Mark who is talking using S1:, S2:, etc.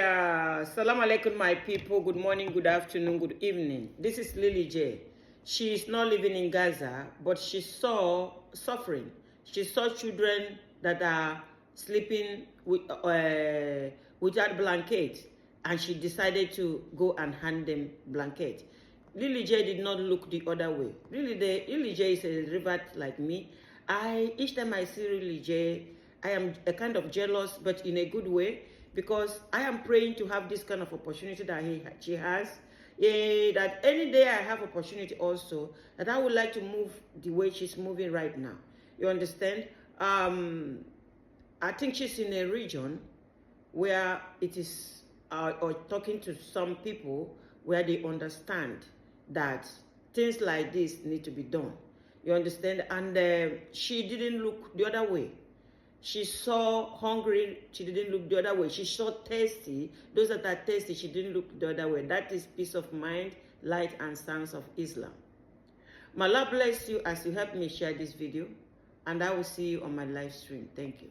S1: Salam alaikum, my people. Good morning, good afternoon, good evening. This is Lily J. She is not living in Gaza, but she saw suffering. She saw children that are sleeping without blanket, and she decided to go and hand them blanket. Lily J did not look the other way. Lily J is a revert like me. Each time I see Lily J, I am a kind of jealous, but in a good way, because I am praying to have this kind of opportunity that she has. That any day I have opportunity also, that I would like to move the way she's moving right now. You understand? I think she's in a region where it is, or talking to some people where they understand that things like this need to be done. You understand? And she didn't look the other way. She saw hungry, she didn't look the other way. She saw thirsty, those that are thirsty, she didn't look the other way. That is peace of mind, light, and sounds of Islam. May Allah bless you as you help me share this video, and I will see you on my live stream. Thank you.